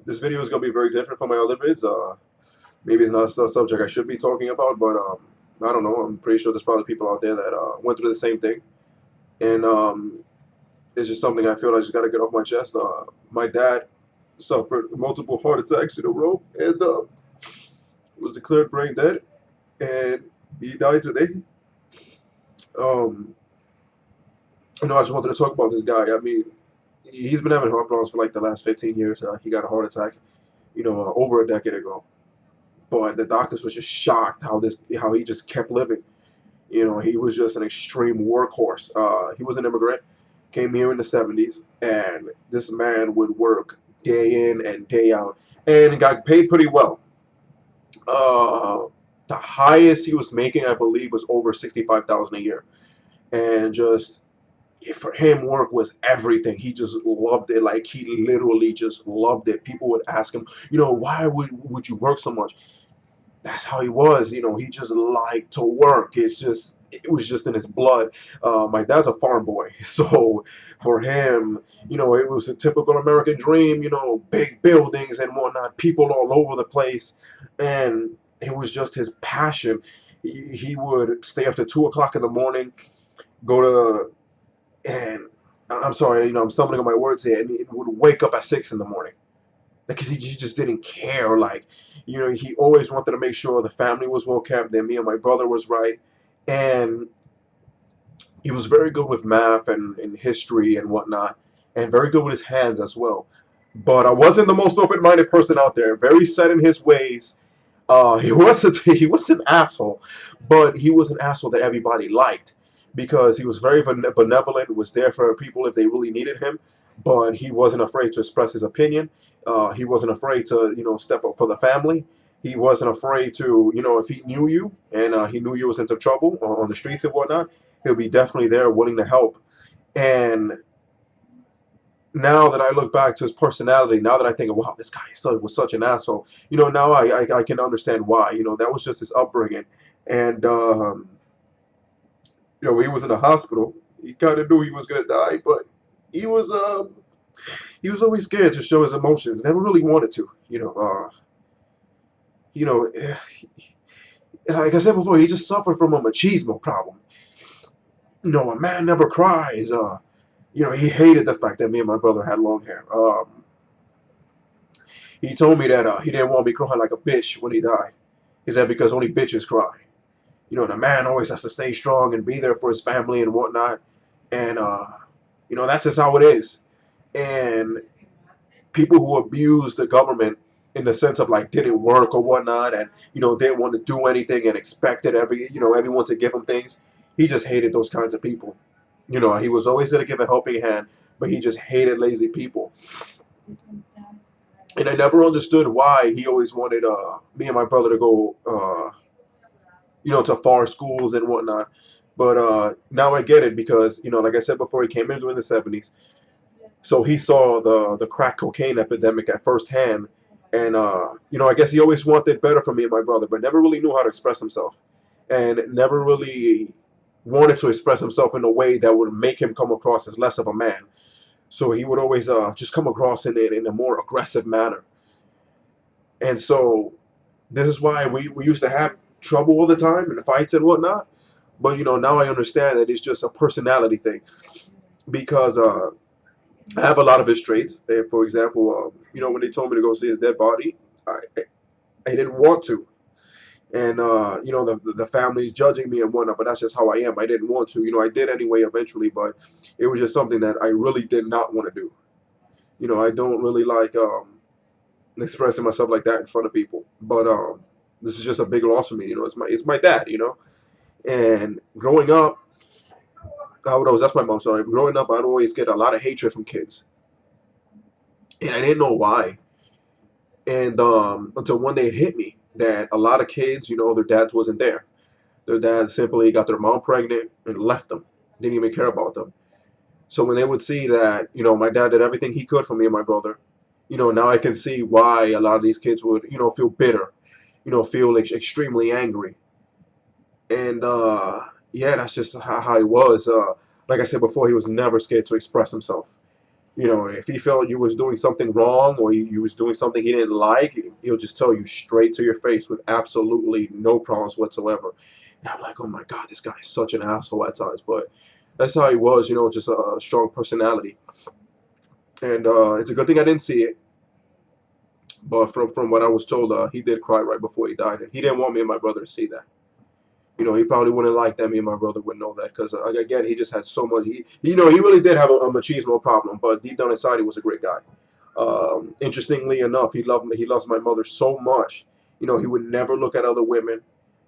This video is gonna be very different from my other vids. Maybe it's not a subject I should be talking about, but I don't know. I'm pretty sure there's probably people out there that went through the same thing, and it's just something I feel I just gotta get off my chest. My dad suffered multiple heart attacks in a row and was declared brain dead, and he died today. Um, I just wanted to talk about this guy. I mean, he's been having heart problems for like the last 15 years. He got a heart attack, over a decade ago. But the doctors was just shocked how he just kept living. He was just an extreme workhorse. He was an immigrant, came here in the 70s, and this man would work day in and day out, and got paid pretty well. Uh, the highest he was making, I believe, was over 65,000 a year, and just for him, work was everything. He just loved it. Like he literally just loved it. People would ask him, why would you work so much? That's how he was. He just liked to work. It was just in his blood. My dad's a farm boy, so for him, it was a typical American dream. Big buildings and whatnot, people all over the place, and it was just his passion. He would stay up to 2 o'clock in the morning, go to and I'm sorry, I'm stumbling on my words here, and he would wake up at 6 in the morning because he just didn't care. Like, he always wanted to make sure the family was well kept, that me and my brother was right, and he was very good with math and history and whatnot, and very good with his hands as well. But I wasn't the most open-minded person out there. Very set in his ways. He was an asshole, but he was an asshole that everybody liked because he was very benevolent, was there for people if they really needed him, but he wasn't afraid to express his opinion. He wasn't afraid to, step up for the family. He wasn't afraid to, if he knew you and he knew you was into trouble on the streets and whatnot, he'll be definitely there willing to help. And now that I look back to his personality, now that I think, wow, this guy was such an asshole, now I can understand why. That was just his upbringing. And, when he was in the hospital, he kind of knew he was going to die, but he was, he was always scared to show his emotions, never really wanted to, you know, like I said before, he just suffered from a machismo problem. A man never cries. He hated the fact that me and my brother had long hair. He told me that he didn't want me crying like a bitch when he died. He said because only bitches cry. The man always has to stay strong and be there for his family and whatnot. And that's just how it is. And people who abuse the government in the sense of like didn't work or whatnot, and didn't want to do anything and expected everyone to give him things. He just hated those kinds of people. He was always there to give a helping hand, but he just hated lazy people. And I never understood why he always wanted me and my brother to go to far schools and whatnot. But now I get it because like I said before, he came in during the 70s, so he saw the crack cocaine epidemic at first hand, and I guess he always wanted better for me and my brother, but never really knew how to express himself, and never really wanted to express himself in a way that would make him come across as less of a man. So he would always just come across in a more aggressive manner. And so this is why we used to have trouble all the time and fights and whatnot. But now I understand that it's just a personality thing because I have a lot of his traits. And for example, when they told me to go see his dead body, I didn't want to. And the family's judging me and whatnot, but that's just how I am. I didn't want to. I did anyway eventually, but it was just something that I really did not want to do. I don't really like expressing myself like that in front of people. But this is just a big loss for me. It's my dad. And growing up, that's my mom. Sorry, growing up, I'd always get a lot of hatred from kids, and I didn't know why. And until one day it hit me that a lot of kids, their dads wasn't there. Their dads simply got their mom pregnant and left them. Didn't even care about them. So when they would see that, my dad did everything he could for me and my brother, now I can see why a lot of these kids would, feel bitter, feel like extremely angry. And yeah, that's just how he was. Like I said before, he was never scared to express himself. You know, if he felt you was doing something wrong or you was doing something he didn't like, he'll just tell you straight to your face with absolutely no problems whatsoever. And I'm like, oh my God, this guy is such an asshole at times. But that's how he was, you know, just a strong personality. And it's a good thing I didn't see it. But from what I was told, he did cry right before he died, and he didn't want me and my brother to see that. You know, he probably wouldn't like that me and my brother would know that because again, he just had so much. You know, he really did have a machismo problem, but deep down inside, he was a great guy. Interestingly enough, he loved me. He loves my mother so much. You know, he would never look at other women.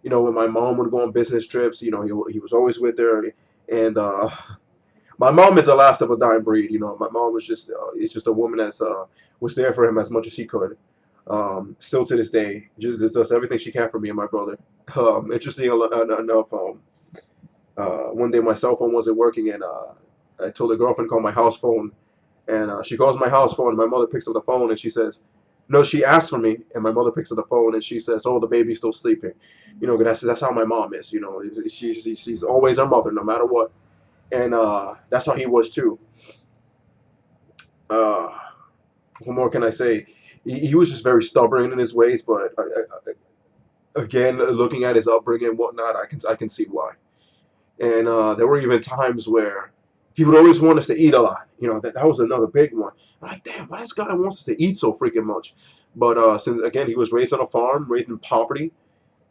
You know, when my mom would go on business trips, you know, he was always with her. And my mom is the last of a dying breed. You know, my mom was just it's just a woman that's was there for him as much as she could. Still to this day, just does everything she can for me and my brother. Interesting enough, one day my cell phone wasn't working, and I told a girlfriend to call my house phone, and she calls my house phone, and my mother picks up the phone, and she says, "No," she asked for me, and my mother picks up the phone, and she says, "Oh, the baby's still sleeping." You know, that's how my mom is. You know, she's always our mother, no matter what, and that's how he was too. Uh, what more can I say? He was just very stubborn in his ways, but again, looking at his upbringing and whatnot, I can see why. And there were even times where he would always want us to eat a lot. You know, that was another big one. I'm like, damn, why this guy wants us to eat so freaking much? But since again he was raised on a farm, raised in poverty,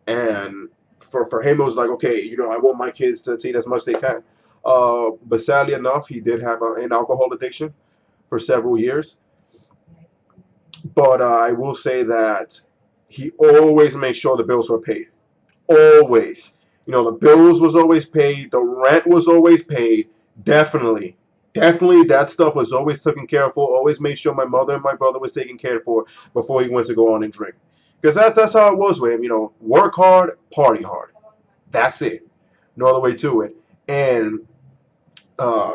and for him it was like, okay, you know, I want my kids to eat as much as they can. But sadly enough, he did have an alcohol addiction for several years. But I will say that he always made sure the bills were paid. Always. You know, the bills was always paid. The rent was always paid. Definitely. Definitely that stuff was always taken care of for. Always made sure my mother and my brother was taken care of for before he went to go on and drink. Because that's how it was with him. You know, work hard, party hard. That's it. No other way to it. And uh,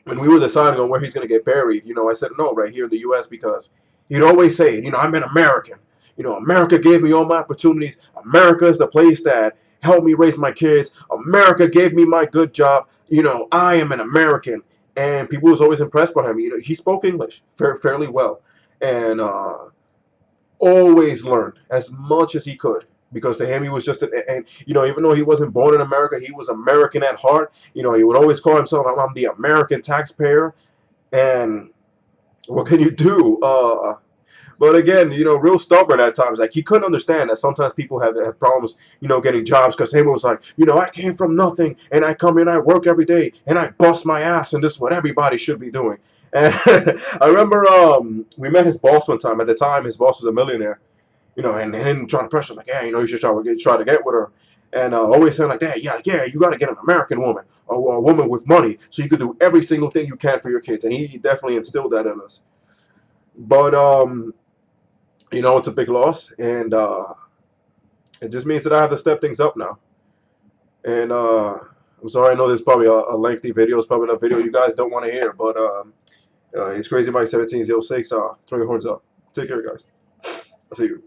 when we were deciding on where he's going to get buried, you know, I said no, right here in the U.S. because he'd always say, you know, I'm an American. You know, America gave me all my opportunities. America is the place that helped me raise my kids. America gave me my good job. You know, I am an American. And people was always impressed by him. You know, he spoke English fairly well, and always learned as much as he could because to him he was just and you know, even though he wasn't born in America, he was American at heart. You know, he would always call himself, I'm the American taxpayer. And what can you do? But again, you know, real stubborn at times. Like he couldn't understand that sometimes people have problems, you know, getting jobs because he was like, you know, I came from nothing and I come in, I work every day and I bust my ass and this is what everybody should be doing. And I remember we met his boss one time. At the time, his boss was a millionaire, you know, and him trying to pressure like, yeah, you know, you should try to get with her, and always saying like that, yeah, you got to get an American woman, a woman with money, so you could do every single thing you can for your kids, and he definitely instilled that in us. But you know, it's a big loss, and it just means that I have to step things up now. And I'm sorry, I know this is probably a lengthy video. It's probably a video you guys don't want to hear, but it's Crazy Mike 1706. Throw your horns up. Take care, guys. I'll see you.